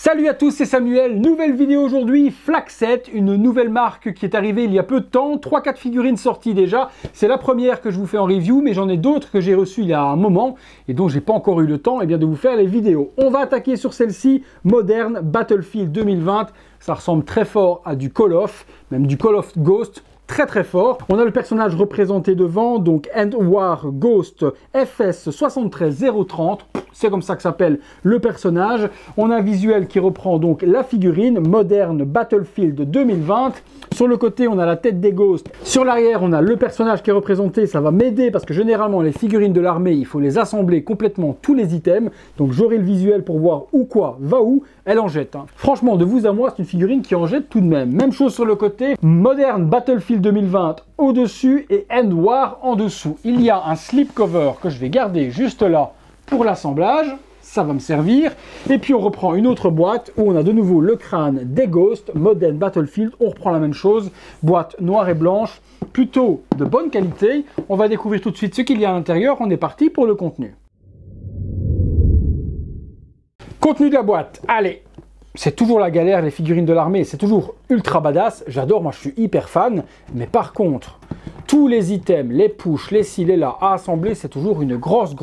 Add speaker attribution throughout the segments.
Speaker 1: Salut à tous, c'est Samuel, nouvelle vidéo aujourd'hui, Flaxet, une nouvelle marque qui est arrivée il y a peu de temps, 3-4 figurines sorties déjà, c'est la première que je vous fais en review, mais j'en ai d'autres que j'ai reçues il y a un moment, et dont j'ai pas encore eu le temps de vous faire les vidéos. On va attaquer sur celle-ci, Modern Battlefield 2020, ça ressemble très fort à du Call of, même du Call of Ghost, très fort. On a le personnage représenté devant, donc End War Ghost FS 73030, c'est comme ça que s'appelle le personnage. On a un visuel qui reprend donc la figurine Modern Battlefield 2020. Sur le côté, on a la tête des Ghosts. Sur l'arrière, on a le personnage qui est représenté. Ça va m'aider parce que généralement, les figurines de l'armée, il faut les assembler complètement tous les items. Donc j'aurai le visuel pour voir où quoi va où. Elle en jette. Franchement, de vous à moi, c'est une figurine qui en jette tout de même. Même chose sur le côté. Modern Battlefield 2020 au-dessus et End War en dessous. Il y a un slipcover que je vais garder juste là pour l'assemblage. Ça va me servir. Et puis on reprend une autre boîte où on a de nouveau le crâne des Ghosts, Modern Battlefield. On reprend la même chose. Boîte noire et blanche, plutôt de bonne qualité. On va découvrir tout de suite ce qu'il y a à l'intérieur. On est parti pour le contenu. Contenu de la boîte, allez, c'est toujours la galère les figurines de l'armée, c'est toujours ultra badass, j'adore, moi je suis hyper fan, mais par contre, tous les items, les push, les ci, les là, à assembler, c'est toujours une grosse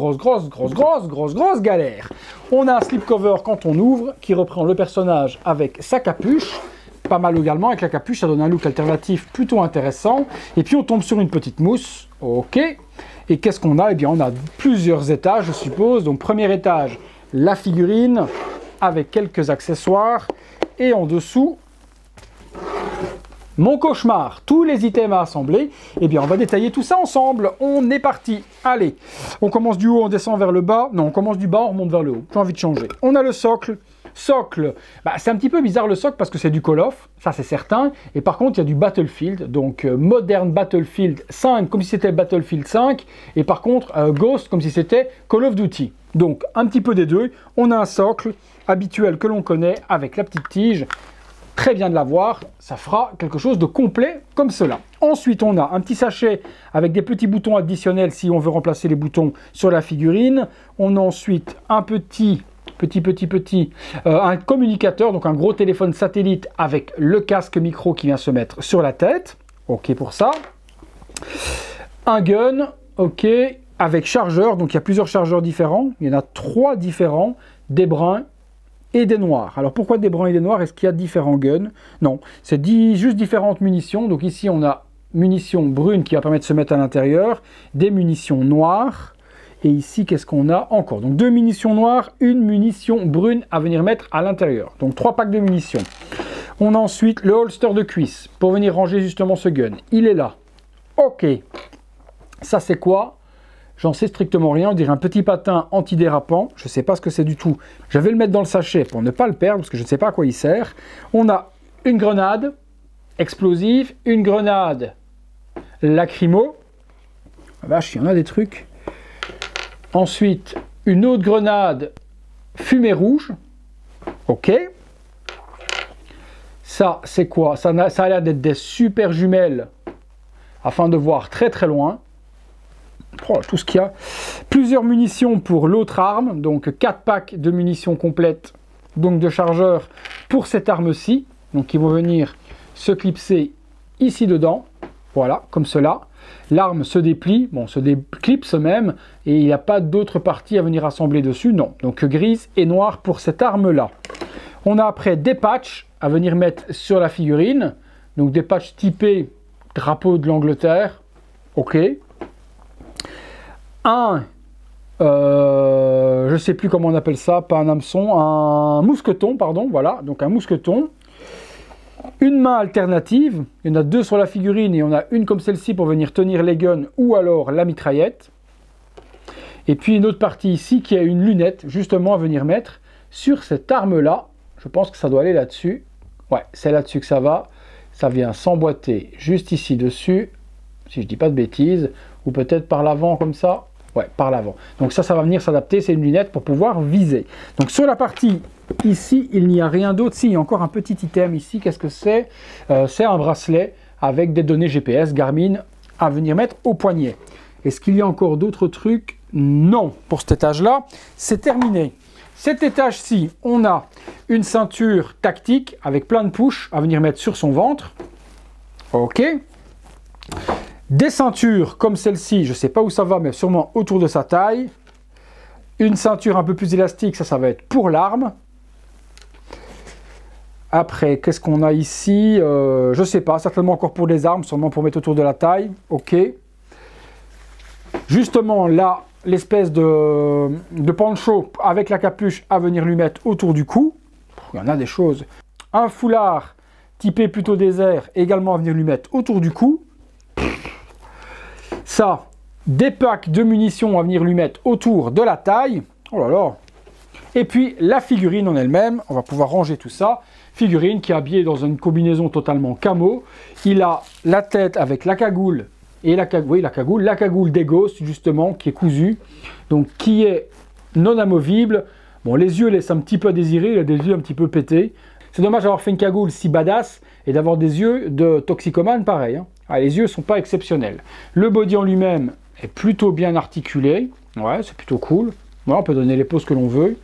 Speaker 1: galère. On a un slipcover quand on ouvre, qui reprend le personnage avec sa capuche, pas mal également, avec la capuche, ça donne un look alternatif plutôt intéressant, et puis on tombe sur une petite mousse, ok, et qu'est-ce qu'on a? Eh bien on a plusieurs étages, je suppose, donc premier étage, la figurine avec quelques accessoires et en dessous mon cauchemar, tous les items à assembler. Eh bien on va détailler tout ça ensemble, on est parti. Allez, on commence du haut, on descend vers le bas, non on commence du bas, on remonte vers le haut, j'ai envie de changer. On a le socle, c'est un petit peu bizarre le socle parce que c'est du Call of, ça c'est certain, et par contre il y a du Battlefield, donc Modern Battlefield 5 comme si c'était Battlefield 5, et par contre Ghost comme si c'était Call of Duty. Donc un petit peu des deux, on a un socle habituel que l'on connaît avec la petite tige, très bien de l'avoir, ça fera quelque chose de complet comme cela. Ensuite on a un petit sachet avec des petits boutons additionnels si on veut remplacer les boutons sur la figurine. On a ensuite un un communicateur, donc un gros téléphone satellite avec le casque micro qui vient se mettre sur la tête, ok pour ça. Un gun, ok, avec chargeur, donc il y a plusieurs chargeurs différents, il y en a 3 différents, des bruns et des noirs. Alors pourquoi des bruns et des noirs? Est-ce qu'il y a différents guns? Non, c'est juste différentes munitions. Donc ici on a munitions brunes qui va permettre de se mettre à l'intérieur, des munitions noires, et ici qu'est-ce qu'on a encore? Donc 2 munitions noires, une munition brune à venir mettre à l'intérieur. Donc 3 packs de munitions. On a ensuite le holster de cuisse pour venir ranger justement ce gun. Il est là. Ok. Ça c'est quoi? J'en sais strictement rien, on dirait un petit patin antidérapant, je ne sais pas ce que c'est du tout. Je vais le mettre dans le sachet pour ne pas le perdre, parce que je ne sais pas à quoi il sert. On a une grenade explosive, une grenade lacrymo. Ah vache, il y en a des trucs. Ensuite, une autre grenade fumée rouge. Ok. Ça, c'est quoi? Ça a l'air d'être des super jumelles, afin de voir très loin. Oh, tout ce qu'il y a. Plusieurs munitions pour l'autre arme, donc 4 packs de munitions complètes, donc de chargeurs pour cette arme-ci, donc qui vont venir se clipser ici dedans, voilà, comme cela. L'arme se déplie, bon, se déclipse même, et il n'y a pas d'autre partie à venir assembler dessus, non. Donc grise et noire pour cette arme-là. On a après des patchs à venir mettre sur la figurine, donc des patchs typés drapeau de l'Angleterre, ok. Je ne sais plus comment on appelle ça, pas un hameçon, un mousqueton, pardon, voilà, donc un mousqueton. Une main alternative, il y en a 2 sur la figurine et on a une comme celle-ci pour venir tenir les guns ou alors la mitraillette. Et puis une autre partie ici qui a une lunette justement à venir mettre sur cette arme-là. Je pense que ça doit aller là-dessus. Ouais, c'est là-dessus que ça va. Ça vient s'emboîter juste ici dessus, si je dis pas de bêtises, ou peut-être par l'avant comme ça. Ouais, par l'avant. Donc ça va venir s'adapter, c'est une lunette pour pouvoir viser. Donc sur la partie ici, il n'y a rien d'autre. Si, il y a encore un petit item ici, qu'est-ce que c'est? C'est un bracelet avec des données GPS Garmin à venir mettre au poignet. Est-ce qu'il y a encore d'autres trucs? Non. Pour cet étage-là, c'est terminé. cet étage-ci, on a une ceinture tactique avec plein de push à venir mettre sur son ventre. Ok. Des ceintures comme celle-ci, je ne sais pas où ça va, mais sûrement autour de sa taille. Une ceinture un peu plus élastique, ça va être pour l'arme. Après, qu'est-ce qu'on a ici? Je ne sais pas, certainement encore pour les armes, sûrement pour mettre autour de la taille. Ok. Justement, là, l'espèce de poncho avec la capuche à venir lui mettre autour du cou. Il y en a des choses. Un foulard typé plutôt désert, également à venir lui mettre autour du cou. Ça, des packs de munitions à venir lui mettre autour de la taille. Oh là là. Et puis la figurine en elle-même, on va pouvoir ranger tout ça. Figurine qui est habillée dans une combinaison totalement camo. Il a la tête avec la cagoule et la cagoule des Ghosts justement qui est cousue, donc qui est non amovible. Bon, les yeux laissent un petit peu à désirer, il a des yeux un petit peu pétés. C'est dommage d'avoir fait une cagoule si badass et d'avoir des yeux de toxicomane pareil. Hein. Ah, les yeux ne sont pas exceptionnels. Le body en lui-même est plutôt bien articulé. Ouais, c'est plutôt cool. Voilà, on peut donner les poses que l'on veut.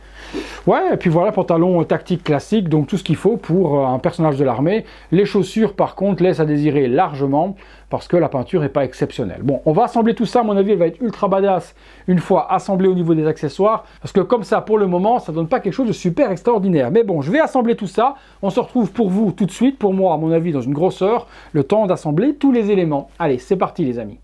Speaker 1: Ouais, et puis voilà, pantalon tactique classique, donc tout ce qu'il faut pour un personnage de l'armée. Les chaussures, par contre, laissent à désirer largement, parce que la peinture n'est pas exceptionnelle. Bon, on va assembler tout ça, à mon avis, elle va être ultra badass une fois assemblée au niveau des accessoires, parce que comme ça, pour le moment, ça ne donne pas quelque chose de super extraordinaire. Mais bon, je vais assembler tout ça, on se retrouve pour vous tout de suite, pour moi, à mon avis, dans une grosse heure, le temps d'assembler tous les éléments. Allez, c'est parti les amis.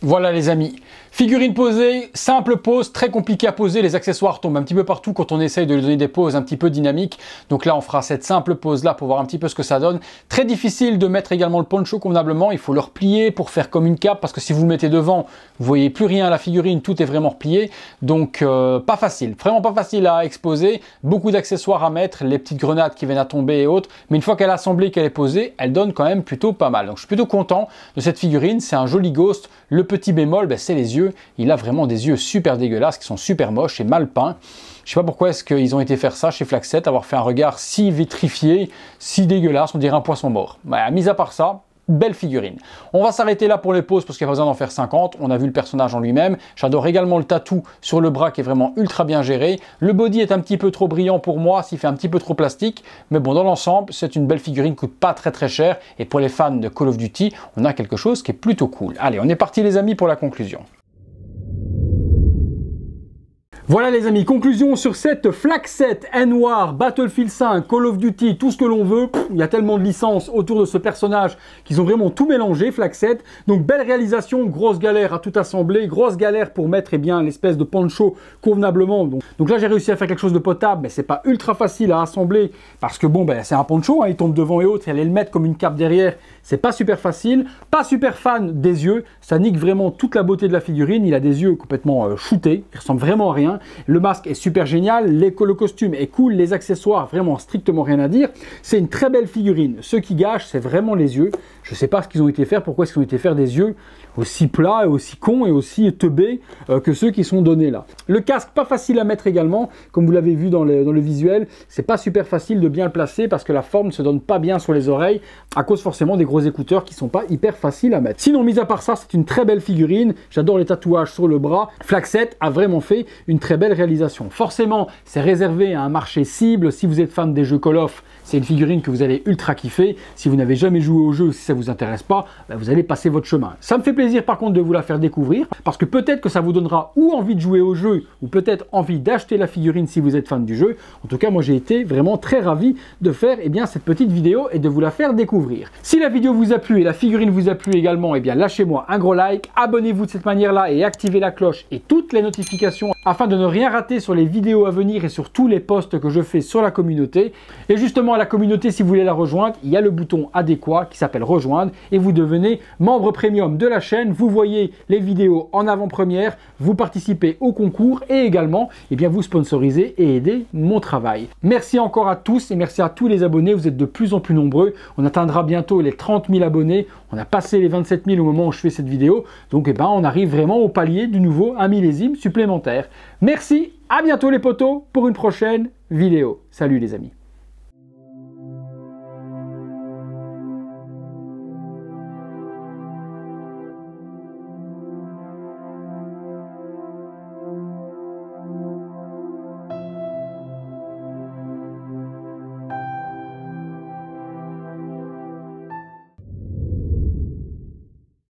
Speaker 1: Voilà les amis, figurine posée, simple pose, très compliqué à poser, les accessoires tombent un petit peu partout quand on essaye de lui donner des poses un petit peu dynamiques. Donc là on fera cette simple pose là pour voir un petit peu ce que ça donne. Très difficile de mettre également le poncho convenablement, il faut le replier pour faire comme une cape parce que si vous le mettez devant, vous voyez plus rien à la figurine, tout est vraiment replié. Donc pas facile, vraiment pas facile à exposer, beaucoup d'accessoires à mettre, les petites grenades qui viennent à tomber et autres. Mais une fois qu'elle est assemblée, qu'elle est posée, elle donne quand même plutôt pas mal. Donc je suis plutôt content de cette figurine, c'est un joli ghost. Le petit bémol, ben, c'est les yeux. Il a vraiment des yeux super dégueulasses, qui sont super moches et mal peints. Je sais pas pourquoi est-ce qu'ils ont été faire ça chez Flaxset, avoir fait un regard si vitrifié, si dégueulasse, on dirait un poisson mort. Ben, mis à part ça, belle figurine. On va s'arrêter là pour les poses parce qu'il n'y a pas besoin d'en faire 50. On a vu le personnage en lui-même. J'adore également le tatou sur le bras qui est vraiment ultra bien géré. Le body est un petit peu trop brillant pour moi, s'il fait un petit peu trop plastique. Mais bon, dans l'ensemble, c'est une belle figurine qui coûte pas très cher. Et pour les fans de Call of Duty, on a quelque chose qui est plutôt cool. Allez, on est parti les amis pour la conclusion. Voilà les amis, conclusion sur cette Flaxset N-War, Battlefield 5, Call of Duty, tout ce que l'on veut. Il y a tellement de licences autour de ce personnage qu'ils ont vraiment tout mélangé, Flaxset. Donc belle réalisation, grosse galère à tout assembler, grosse galère pour mettre l'espèce de poncho convenablement. Donc là j'ai réussi à faire quelque chose de potable, mais c'est pas ultra facile à assembler parce que bon, c'est un poncho, hein, il tombe devant et autres, et aller le mettre comme une cape derrière, c'est pas super facile. Pas super fan des yeux, ça nique vraiment toute la beauté de la figurine. Il a des yeux complètement shootés, il ressemble vraiment à rien. Le masque est super génial, le costume est cool, les accessoires, vraiment strictement rien à dire. C'est une très belle figurine. Ce qui gâche, c'est vraiment les yeux. Je ne sais pas ce qu'ils ont été faire, pourquoi est-ce qu'ils ont été faire des yeux aussi plats et aussi cons et aussi teubés que ceux qui sont donnés là. Le casque, pas facile à mettre également, comme vous l'avez vu dans le visuel. C'est pas super facile de bien le placer parce que la forme ne se donne pas bien sur les oreilles à cause forcément des gros écouteurs qui sont pas hyper faciles à mettre. Sinon, mis à part ça, c'est une très belle figurine. J'adore les tatouages sur le bras. Flaxset a vraiment fait une très belle réalisation. Forcément, c'est réservé à un marché cible. Si vous êtes fan des jeux Call of, c'est une figurine que vous allez ultra kiffer. Si vous n'avez jamais joué au jeu, si ça vous intéresse pas, vous allez passer votre chemin. Ça me fait plaisir par contre de vous la faire découvrir parce que peut-être que ça vous donnera ou envie de jouer au jeu ou peut-être envie d'acheter la figurine si vous êtes fan du jeu. En tout cas, moi j'ai été vraiment très ravi de faire cette petite vidéo et de vous la faire découvrir. Si la vidéo vous a plu et la figurine vous a plu également, lâchez-moi un gros like, abonnez-vous de cette manière-là et activez la cloche et toutes les notifications afin de ne rien rater sur les vidéos à venir et sur tous les posts que je fais sur la communauté. Et justement, à la communauté, si vous voulez la rejoindre, il y a le bouton adéquat qui s'appelle rejoindre et vous devenez membre premium de la chaîne. Vous voyez les vidéos en avant-première, vous participez au concours et également vous sponsorisez et aidez mon travail. Merci encore à tous et merci à tous les abonnés. Vous êtes de plus en plus nombreux. On atteindra bientôt les 30 000 abonnés. On a passé les 27 000 au moment où je fais cette vidéo. Donc on arrive vraiment au palier du nouveau 1 millésime supplémentaire. Merci, à bientôt les potos pour une prochaine vidéo. Salut les amis.